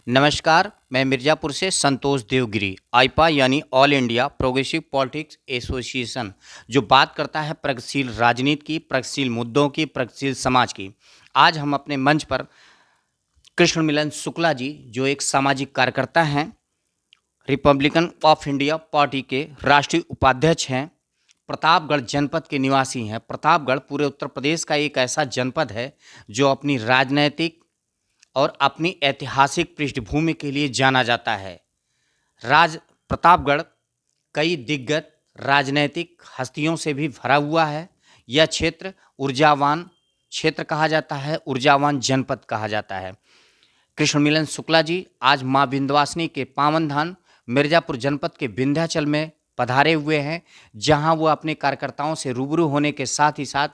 नमस्कार, मैं मिर्ज़ापुर से संतोष देवगिरी, आइपा यानी all India progressive politics association, जो बात करता है प्रगतिशील राजनीति की, प्रगतिशील मुद्दों की, प्रगतिशील समाज की। आज हम अपने मंच पर कृष्ण मिलन शुक्ला जी, जो एक सामाजिक कार्यकर्ता हैं, रिपब्लिकन ऑफ इंडिया पार्टी के राष्ट्रीय उपाध्यक्ष हैं, प्रतापगढ़ जनपद के निवासी हैं। प्रतापगढ़ पूरे उत्तर प्रदेश का एक ऐसा जनपद है, जो अपनी राजनैतिक और अपनी ऐतिहासिक पृष्ठभूमि के लिए जाना जाता है। राज प्रतापगढ़ कई दिग्गज राजनैतिक हस्तियों से भी भरा हुआ है। यह क्षेत्र ऊर्जावान क्षेत्र कहा जाता है, ऊर्जावान जनपद कहा जाता है। कृष्ण मिलन शुक्ला जी आज माँ विंध्यवासिनी के पावन धाम मिर्ज़ापुर जनपद के विंध्याचल में पधारे हुए हैं, जहां वो अपने कार्यकर्ताओं से रूबरू होने के साथ ही साथ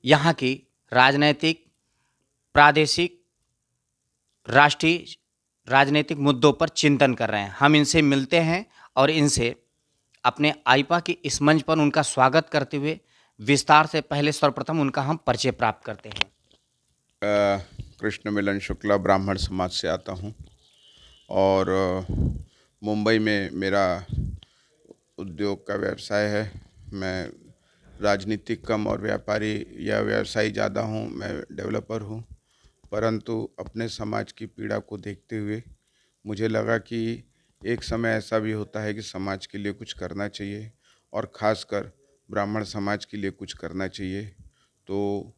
यहाँ की राजनैतिक, प्रादेशिक, राष्ट्रीय राजनीतिक मुद्दों पर चिंतन कर रहे हैं। हम इनसे मिलते हैं और इनसे अपने आइपा के इस मंच पर उनका स्वागत करते हुए विस्तार से पहले सर्वप्रथम उनका हम परिचय प्राप्त करते हैं। कृष्ण मिलन शुक्ला ब्राह्मण समाज से आता हूँ और मुंबई में मेरा उद्योग का व्यवसाय है। मैं राजनीतिक कम और व्यापारी या व्यवसायी ज़्यादा हूँ। मैं डेवलपर हूँ, परंतु अपने समाज की पीड़ा को देखते हुए मुझे लगा कि एक समय ऐसा भी होता है कि समाज के लिए कुछ करना चाहिए और ख़ासकर ब्राह्मण समाज के लिए कुछ करना चाहिए। तो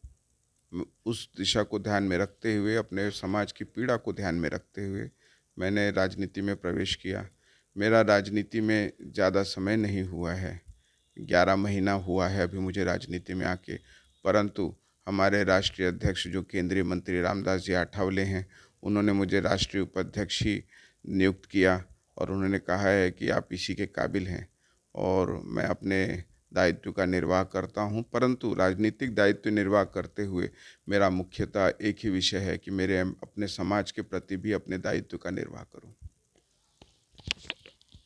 उस दिशा को ध्यान में रखते हुए, अपने समाज की पीड़ा को ध्यान में रखते हुए मैंने राजनीति में प्रवेश किया। मेरा राजनीति में ज़्यादा समय नहीं हुआ है, 11 महीना हुआ है अभी मुझे राजनीति में आके, परंतु हमारे राष्ट्रीय अध्यक्ष जो केंद्रीय मंत्री रामदास जी आठवले हैं, उन्होंने मुझे राष्ट्रीय उपाध्यक्ष ही नियुक्त किया और उन्होंने कहा है कि आप इसी के काबिल हैं और मैं अपने दायित्व का निर्वाह करता हूं। परंतु राजनीतिक दायित्व निर्वाह करते हुए मेरा मुख्यतः एक ही विषय है कि मेरे अपने समाज के प्रति भी अपने दायित्व का निर्वाह करूं।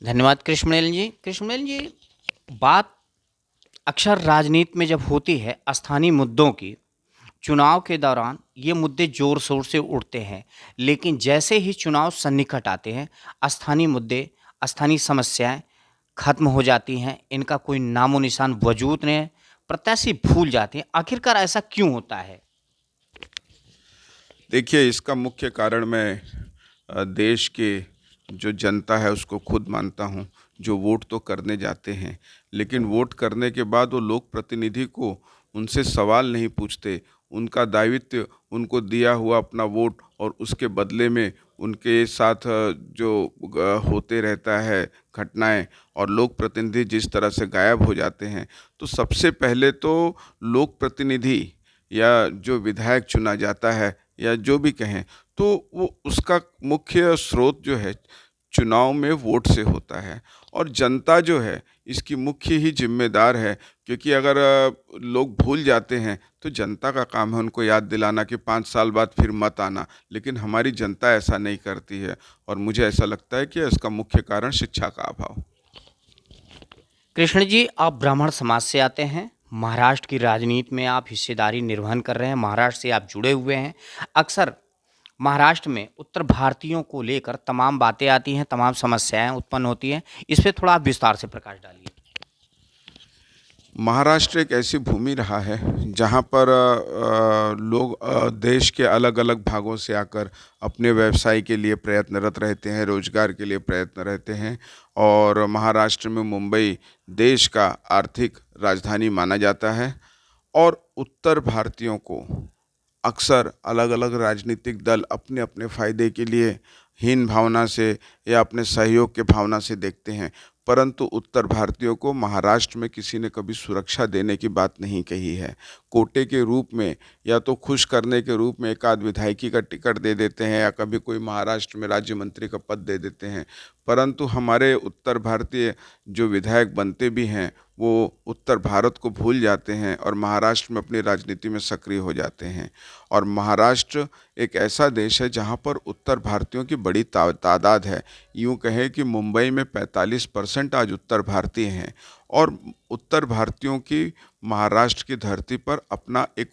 धन्यवाद कृष्णमेल जी। कृष्णमेल जी, बात अक्सर राजनीति में जब होती है स्थानीय मुद्दों की, चुनाव के दौरान ये मुद्दे जोर शोर से उठते हैं, लेकिन जैसे ही चुनाव सन्निकट आते हैं, स्थानीय मुद्दे, स्थानीय समस्याएं खत्म हो जाती हैं, इनका कोई नामो निशान वजूद नहीं है, प्रत्याशी भूल जाते हैं। आखिरकार ऐसा क्यों होता है? देखिए, इसका मुख्य कारण मैं देश के जो जनता है उसको खुद मानता हूँ। जो वोट तो करने जाते हैं, लेकिन वोट करने के बाद वो लोक प्रतिनिधि को उनसे सवाल नहीं पूछते। उनका दायित्व उनको दिया हुआ अपना वोट और उसके बदले में उनके साथ जो होते रहता है घटनाएं, और लोक प्रतिनिधि जिस तरह से गायब हो जाते हैं, तो सबसे पहले तो लोक प्रतिनिधि या जो विधायक चुना जाता है या जो भी कहें, तो वो उसका मुख्य स्रोत जो है चुनाव में वोट से होता है और जनता जो है इसकी मुख्य ही जिम्मेदार है। क्योंकि अगर लोग भूल जाते हैं तो जनता का काम है उनको याद दिलाना कि 5 साल बाद फिर मत आना, लेकिन हमारी जनता ऐसा नहीं करती है और मुझे ऐसा लगता है कि इसका मुख्य कारण शिक्षा का अभाव। कृष्ण जी, आप ब्राह्मण समाज से आते हैं, महाराष्ट्र की राजनीति में आप हिस्सेदारी निर्वहन कर रहे हैं, महाराष्ट्र से आप जुड़े हुए हैं। अक्सर महाराष्ट्र में उत्तर भारतीयों को लेकर तमाम बातें आती हैं, तमाम समस्याएं उत्पन्न होती हैं। इस पे थोड़ा आप विस्तार से प्रकाश डालिए। महाराष्ट्र एक ऐसी भूमि रहा है जहाँ पर लोग देश के अलग अलग भागों से आकर अपने व्यवसाय के लिए प्रयत्नरत रहते हैं, रोजगार के लिए प्रयत्न रहते हैं। और महाराष्ट्र में मुंबई देश का आर्थिक राजधानी माना जाता है और उत्तर भारतीयों को अक्सर अलग अलग राजनीतिक दल अपने अपने फ़ायदे के लिए हीन भावना से या अपने सहयोग के भावना से देखते हैं, परंतु उत्तर भारतीयों को महाराष्ट्र में किसी ने कभी सुरक्षा देने की बात नहीं कही है। कोटे के रूप में या तो खुश करने के रूप में एक आध विधायकी का टिकट दे देते हैं या कभी कोई महाराष्ट्र में राज्य मंत्री का पद दे देते हैं, परंतु हमारे उत्तर भारतीय जो विधायक बनते भी हैं वो उत्तर भारत को भूल जाते हैं और महाराष्ट्र में अपनी राजनीति में सक्रिय हो जाते हैं। और महाराष्ट्र एक ऐसा देश है जहाँ पर उत्तर भारतीयों की बड़ी तादाद है। यूँ कहें कि मुंबई में 45% आज उत्तर भारतीय हैं और उत्तर भारतीयों की महाराष्ट्र की धरती पर अपना एक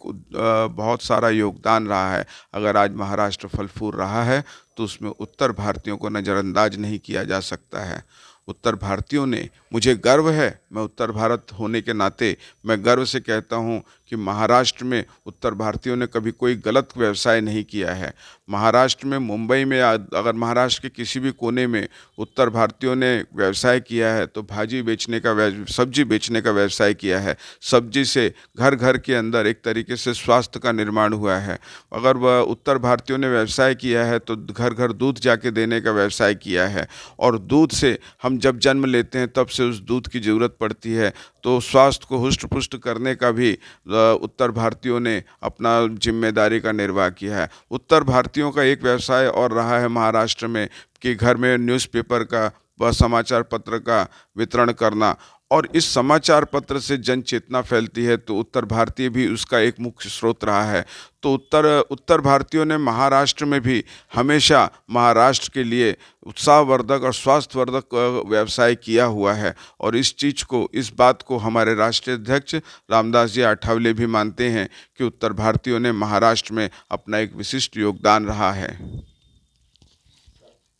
बहुत सारा योगदान रहा है। अगर आज महाराष्ट्र फल फूल रहा है तो उसमें उत्तर भारतीयों को नज़रअंदाज नहीं किया जा सकता है। उत्तर भारतीयों ने, मुझे गर्व है, मैं उत्तर भारत होने के नाते मैं गर्व से कहता हूँ कि महाराष्ट्र में उत्तर भारतीयों ने कभी कोई गलत व्यवसाय नहीं किया है। महाराष्ट्र में, मुंबई में, अगर महाराष्ट्र के किसी भी कोने में उत्तर भारतीयों ने व्यवसाय किया है तो भाजी बेचने का, सब्जी बेचने का व्यवसाय किया है। सब्जी से घर घर के अंदर एक तरीके से स्वास्थ्य का निर्माण हुआ है। अगर वह उत्तर भारतीयों ने व्यवसाय किया है तो घर घर दूध जाके देने का व्यवसाय किया है। और दूध से, हम जब जन्म लेते हैं तब से उस दूध की ज़रूरत पड़ती है, तो स्वास्थ्य को हुष्ट पुष्ट करने का भी उत्तर भारतीयों ने अपना जिम्मेदारी का निर्वाह किया है। उत्तर भारतीयों का एक व्यवसाय और रहा है महाराष्ट्र में कि घर में न्यूज़पेपर का व समाचार पत्र का वितरण करना, और इस समाचार पत्र से जन चेतना फैलती है तो उत्तर भारतीय भी उसका एक मुख्य स्रोत रहा है। तो उत्तर भारतीयों ने महाराष्ट्र में भी हमेशा महाराष्ट्र के लिए उत्साहवर्धक और स्वास्थ्यवर्धक व्यवसाय किया हुआ है। और इस बात को हमारे राष्ट्रीय अध्यक्ष रामदास जी आठवले भी मानते हैं कि उत्तर भारतीयों ने महाराष्ट्र में अपना एक विशिष्ट योगदान रहा है।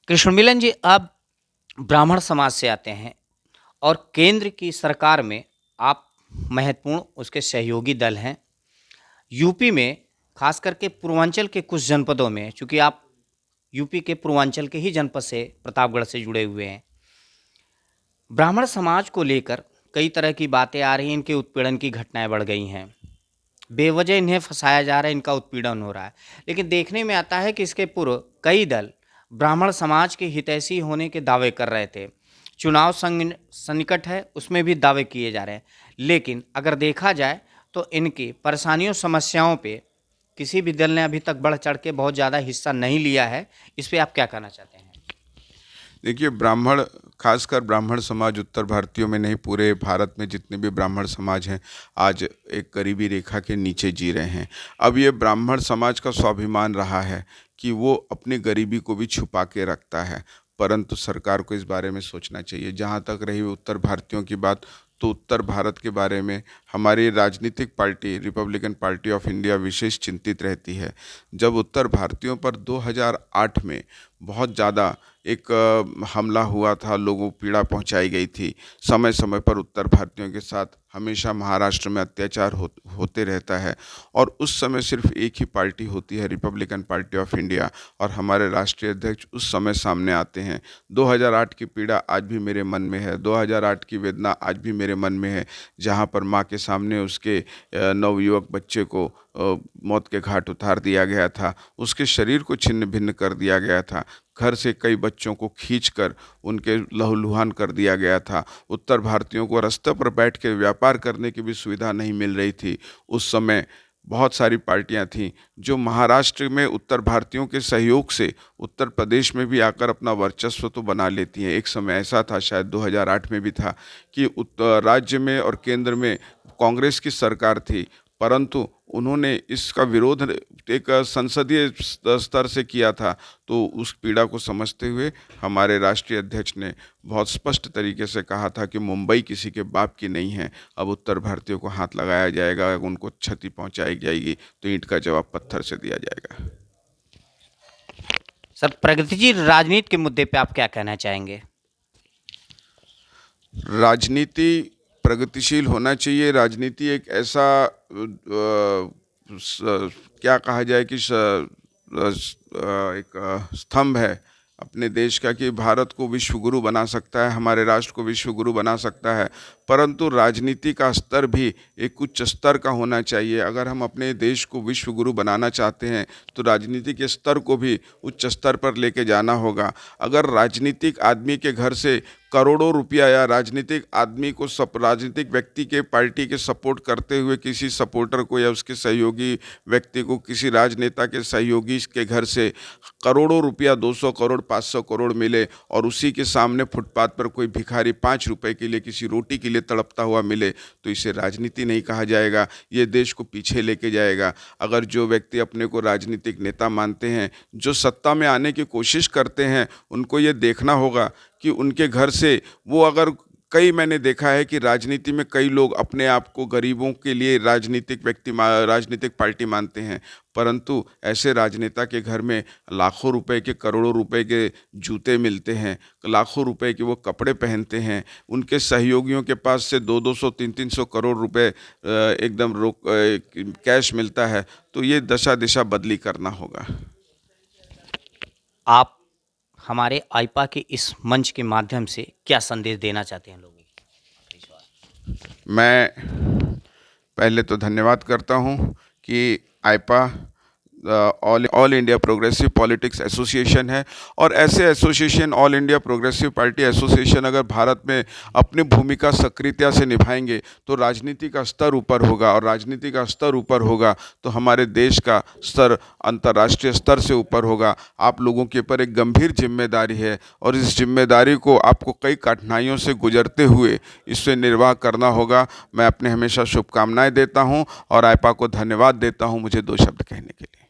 कृष्ण मिलन जी, आप ब्राह्मण समाज से आते हैं और केंद्र की सरकार में आप महत्वपूर्ण उसके सहयोगी दल हैं। यूपी में खास करके पूर्वांचल के कुछ जनपदों में, चूँकि आप यूपी के पूर्वांचल के ही जनपद से, प्रतापगढ़ से जुड़े हुए हैं, ब्राह्मण समाज को लेकर कई तरह की बातें आ रही हैं। इनके उत्पीड़न की घटनाएं बढ़ गई हैं, बेवजह इन्हें फंसाया जा रहा है, इनका उत्पीड़न हो रहा है। लेकिन देखने में आता है कि इसके पूर्व कई दल ब्राह्मण समाज के हितैषी होने के दावे कर रहे थे। चुनाव सन्निकट है, उसमें भी दावे किए जा रहे हैं। लेकिन अगर देखा जाए तो इनकी परेशानियों, समस्याओं पे किसी भी दल ने अभी तक बढ़ चढ़ के बहुत ज़्यादा हिस्सा नहीं लिया है। इस पे आप क्या कहना चाहते हैं? देखिए, खासकर ब्राह्मण समाज उत्तर भारतीयों में नहीं, पूरे भारत में जितने भी ब्राह्मण समाज हैं आज एक गरीबी रेखा के नीचे जी रहे हैं। अब ये ब्राह्मण समाज का स्वाभिमान रहा है कि वो अपनी गरीबी को भी छुपा के रखता है, परंतु सरकार को इस बारे में सोचना चाहिए। जहाँ तक रही उत्तर भारतीयों की बात, तो उत्तर भारत के बारे में हमारी राजनीतिक party Republican party of India विशेष चिंतित रहती है। जब उत्तर भारतीयों पर 2008 में बहुत ज़्यादा एक हमला हुआ था, लोगों को पीड़ा पहुंचाई गई थी, समय समय पर उत्तर भारतीयों के साथ हमेशा महाराष्ट्र में अत्याचार होते रहता है। और उस समय सिर्फ एक ही पार्टी होती है, रिपब्लिकन पार्टी ऑफ इंडिया, और हमारे राष्ट्रीय अध्यक्ष उस समय सामने आते हैं। 2008 की पीड़ा आज भी मेरे मन में है, 2008 की वेदना आज भी मेरे मन में है, जहाँ पर माँ के सामने उसके नवयुवक बच्चे को मौत के घाट उतार दिया गया था, उसके शरीर को छिन्न भिन्न कर दिया गया था, घर से कई बच्चों को खींचकर उनके लहूलुहान कर दिया गया था। उत्तर भारतीयों को रास्ते पर बैठ के व्यापार करने की भी सुविधा नहीं मिल रही थी। उस समय बहुत सारी पार्टियां थीं जो महाराष्ट्र में उत्तर भारतीयों के सहयोग से उत्तर प्रदेश में भी आकर अपना वर्चस्व तो बना लेती हैं। एक समय ऐसा था, शायद 2008 में भी था, कि राज्य में और केंद्र में कांग्रेस की सरकार थी, परंतु उन्होंने इसका विरोध एक संसदीय स्तर से किया था। तो उस पीड़ा को समझते हुए हमारे राष्ट्रीय अध्यक्ष ने बहुत स्पष्ट तरीके से कहा था कि मुंबई किसी के बाप की नहीं है, अब उत्तर भारतीयों को हाथ लगाया जाएगा, उनको क्षति पहुंचाई जाएगी तो ईंट का जवाब पत्थर से दिया जाएगा। सर, प्रगतिशील राजनीति के मुद्दे पे आप क्या कहना चाहेंगे? राजनीति प्रगतिशील होना चाहिए। राजनीति एक ऐसा क्या कहा जाए कि एक स्तंभ है अपने देश का, कि भारत को विश्व गुरु बना सकता है, हमारे राष्ट्र को विश्व गुरु बना सकता है, परंतु राजनीति का स्तर भी एक उच्च स्तर का होना चाहिए। अगर हम अपने देश को विश्व गुरु बनाना चाहते हैं तो राजनीति के स्तर को भी उच्च स्तर पर लेके जाना होगा। अगर राजनीतिक आदमी के घर से करोड़ों रुपया या राजनीतिक आदमी को राजनीतिक व्यक्ति के पार्टी के सपोर्ट करते हुए किसी सपोर्टर को या उसके सहयोगी व्यक्ति को किसी राजनेता के सहयोगी के घर से करोड़ों रुपया 200 करोड़ 500 करोड़ मिले और उसी के सामने फुटपाथ पर कोई भिखारी 5 रुपए के लिए किसी रोटी के लिए तड़पता हुआ मिले, तो इसे राजनीति नहीं कहा जाएगा। ये देश को पीछे लेके जाएगा। अगर जो व्यक्ति अपने को राजनीतिक नेता मानते हैं, जो सत्ता में आने की कोशिश करते हैं, उनको ये देखना होगा कि उनके घर से वो अगर मैंने देखा है कि राजनीति में कई लोग अपने आप को गरीबों के लिए राजनीतिक पार्टी मानते हैं, परंतु ऐसे राजनेता के घर में लाखों रुपए के करोड़ों रुपए के जूते मिलते हैं, लाखों रुपए के वो कपड़े पहनते हैं, उनके सहयोगियों के पास से 200-200 300-300 करोड़ रुपए एकदम कैश मिलता है। तो ये दशा दिशा बदली करना होगा। आप हमारे आइपा के इस मंच के माध्यम से क्या संदेश देना चाहते हैं लोगों को? मैं पहले तो धन्यवाद करता हूँ कि AIPA all India progressive politics association है, और ऐसे association all India progressive party association अगर भारत में अपनी भूमिका सक्रियता से निभाएंगे तो राजनीति का स्तर ऊपर होगा, और राजनीति का स्तर ऊपर होगा तो हमारे देश का स्तर अंतर्राष्ट्रीय स्तर से ऊपर होगा। आप लोगों के ऊपर एक गंभीर जिम्मेदारी है, और इस जिम्मेदारी को आपको कई कठिनाइयों से गुजरते हुए इससे निर्वाह करना होगा। मैं अपने हमेशा शुभकामनाएं देता हूं और आइपा को धन्यवाद देता हूं मुझे 2 शब्द कहने के लिए।